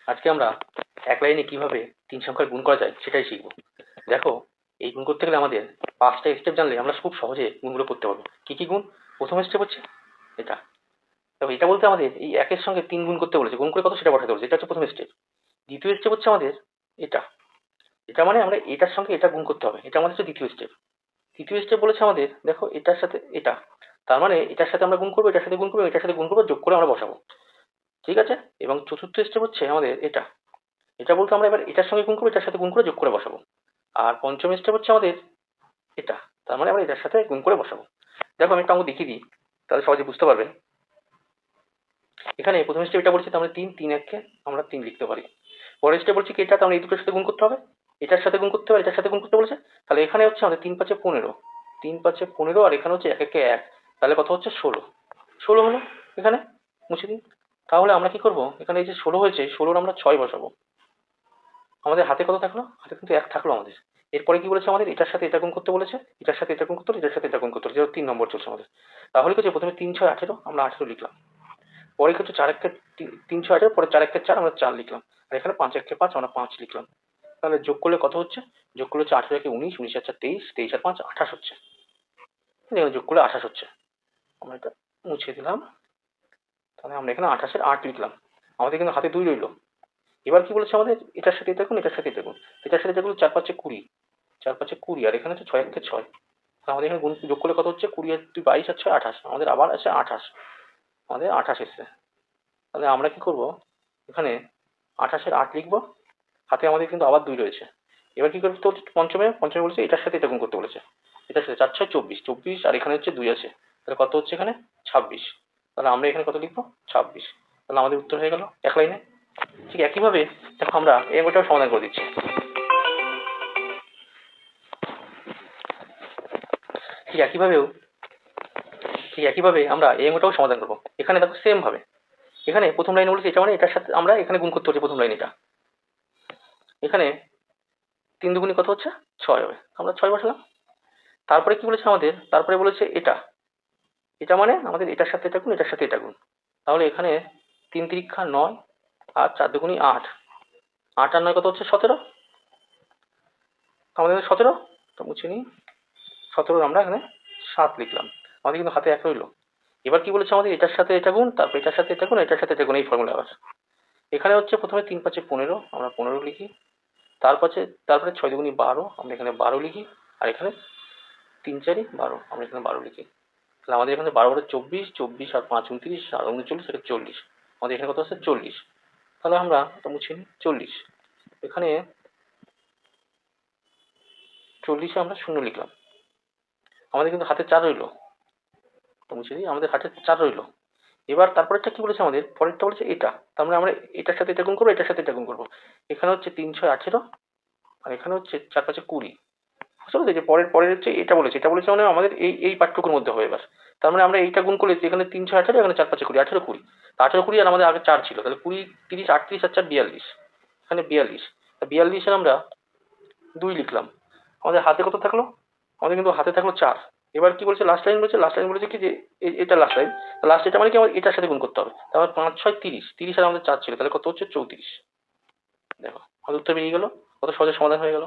আজকে আমরা এক লাইনে কিভাবে তিন সংখ্যার গুণ করা যায় সেটাই শিখবো। দেখো, এই গুণ করতে গেলে আমাদের 5টা স্টেপ জানলে আমরা খুব সহজে গুণগুলো করতে পারবো। কি কি গুণ? প্রথম স্টেপ হচ্ছে এটা। তবে এটা বলতে আমাদের এই একের সঙ্গে 3 গুণ করতে বলেছে, গুণ করে কত সেটা বসাতে বলেছে, এটা হচ্ছে প্রথম স্টেপ। দ্বিতীয় স্টেপ হচ্ছে আমাদের এটা। এটা মানে আমরা এটার সঙ্গে এটা গুণ করতে হবে, এটা আমাদের হচ্ছে দ্বিতীয় স্টেপ। তৃতীয় স্টেপ বলেছে আমাদের, দেখো এটার সাথে এটা, তার মানে এটার সাথে আমরা গুণ করবো, এটার সাথে গুণ করবো, এটার সাথে গুণ করবো, যোগ করে আমরা বসাবো। ঠিক আছে? এবং চতুর্থ স্টেপ হচ্ছে আমাদের এটা। এটা বলতে আমরা এবার এটার সঙ্গে গুণ করবো, এটার সাথে গুণ করে যোগ করে বসাবো। আর পঞ্চম স্টেপ হচ্ছে আমাদের এটা, তার মানে আমরা এটার সাথে গুণ করে বসাবো। দেখো আমি একটা অঙ্ক দেখিয়ে দিই, তাহলে সহজে বুঝতে পারবেন। এখানে প্রথম স্টেপ এটা বলছি, তার মানে 3 এককে আমরা 3 লিখতে পারি। পরের স্টেপ বলছি কি এটা, তার মানে এই দুটোর সাথে গুণ করতে হবে, এটার সাথে গুণ করতে হবে, এটার সাথে গুণ করতে বলেছে। তাহলে এখানে হচ্ছে আমাদের 3 5 15, 3 5 15, আর এখানে হচ্ছে 1 1 1, তাহলে কত হচ্ছে 16। 16 হলো এখানে, মুছে দিন। তাহলে আমরা কি করবো, এখানে এই যে 16 হয়েছে, 16 আমরা 6 বসাবো। আমাদের হাতে কত থাকলো? হাতে কিন্তু 1 থাকলো আমাদের। এরপরে কি বলেছে আমাদের, এটার সাথে এটা গুণ করতে বলেছে, এটার সাথে এটা গুণ করতে, এটার সাথে এটা গুণ করতে, যেটা 3 নম্বর চলছে আমাদের। তাহলে কি হচ্ছে, প্রথমে 3 6 18, আমরা 18 লিখলাম। পরে কি হচ্ছে 4 1 3 6 18, পরে 4 1 4, আমরা 4 লিখলাম। আর এখানে 5 1 5, আমরা 5 লিখলাম। তাহলে যোগ করলে কত হচ্ছে? যোগ করলে হচ্ছে 18 1 19, 19 আর 4 23, 23 আর 5 28 হচ্ছে। এখানে যোগ করলে 28 হচ্ছে। আমরা এটা মুছে দিলাম। তাহলে আমরা এখানে 28 এর 8 লিখলাম। আমাদের কিন্তু হাতে 2 রইলো। এবার কি বলেছে আমাদের, এটার সাথে এটা গুণ, এটার সাথে এটা গুণ, এটার সাথে এটা গুণ, 4 5 20, 4 5 20, আর এখানে হচ্ছে 6 1 6। আমাদের এখানে গুণ যোগ করলে কত হচ্ছে, 20 আর 2 22 আর 6 28, আমাদের আবার আছে 28। আমাদের 28 এসছে। তাহলে আমরা কি করব, এখানে 28 এর 8 লিখবো। হাতে আমাদের কিন্তু আবার 2 রয়েছে। এবার কি করতে হচ্ছে, পঞ্চমে বলেছে এটার সাথে এটা গুণ করতে বলেছে। এটার সাথে 4 6 24, 24, আর এখানে হচ্ছে 2 আছে। তাহলে কত হচ্ছে এখানে 26। তাহলে আমরা এখানে কত লিখবো, 26। তাহলে আমাদের উত্তর হয়ে গেল এক লাইনে। ঠিক একইভাবে দেখো আমরা এই অঙ্কটাও সমাধান করে দিচ্ছি। ঠিক একইভাবে আমরা এই অঙ্কটাও সমাধান করবো। এখানে দেখো সেম ভাবে, এখানে প্রথম লাইনে বলেছে এটা, মানে এটার সাথে আমরা এখানে গুণ করতে হচ্ছে প্রথম লাইন এটা। এখানে 3 দুগুণে কত হচ্ছে, 6 হবে, আমরা 6 বসালাম। তারপরে কি বলেছে আমাদের, তারপরে বলেছে এটা। এটা মানে আমাদের এটার সাথে এটা গুণ, এটার সাথে এটা গুণ। তাহলে এখানে 3 3 9, আর 4 দুগুণে 8, 8 আর 9 কত হচ্ছে 17। আমাদের 17, তো মুছে নিই। 17 আমরা এখানে 7 লিখলাম। আমাদের কিন্তু হাতে 1 রইলো। এবার কি বলেছে আমাদের, এটার সাথে এটা গুণ, তারপর এটার সাথে এটা গুণ, এটার সাথে এটা গুণ, এই ফর্মুলা আবার। এখানে হচ্ছে প্রথমে 3 5 15, আমরা 15 লিখি। তারপরে 6 দুগুণে 12, আমরা এখানে 12 লিখি। আর এখানে 3 4 12, আমরা এখানে 12 লিখি। তাহলে আমাদের এখানে 12 24, 24 আর 5 29, আর 39, এটা 40। আমাদের এখানে কত আছে 40। তাহলে আমরা এটা মুছে নিই, 40। এখানে 40-এ আমরা 0 লিখলাম। আমাদের কিন্তু হাতে 4 রইলো, তো মুছে দিই, আমাদের হাতে 4 রইলো। এবার তারপরেরটা কি বলেছে আমাদের, পরেরটা বলেছে এটা, তার মানে আমরা এটার সাথে এটা গুণ করবো, এটার সাথে এটা গুণ করবো। এখানে হচ্ছে 3 6 18, আর এখানে হচ্ছে 4 5 20। বুঝতে পেরেছো, যে পরের হচ্ছে এটা বলেছে, এটা বলেছে মানে আমাদের এই পাঠ্যক্রমের মধ্যে হবে এবার। তার মানে আমরা এইটা গুণ করলে এখানে 3 6 18, এখানে 4 5 20, 18 20। 18 20, আর আমাদের আগে 4 ছিল, তাহলে 20 30 38 আর 4 42, এখানে 42। 42-এর আমরা 2 লিখলাম। আমাদের হাতে কত থাকলো, আমাদের কিন্তু হাতে থাকলো 4। এবার কি বলছে, লাস্ট লাইন বলেছে, লাস্ট লাইন বলেছে কি যে এটা লাস্ট লাইন। লাস্ট এটা মানে কি, আমাদের এটার সাথে গুণ করতে হবে। তারপর 5 6 30, 30 আর আমাদের 4 ছিল, তাহলে কত হচ্ছে 34। দেখো আমাদের উত্তর বেরিয়ে গেল, কত সহজে সমাধান হয়ে গেল।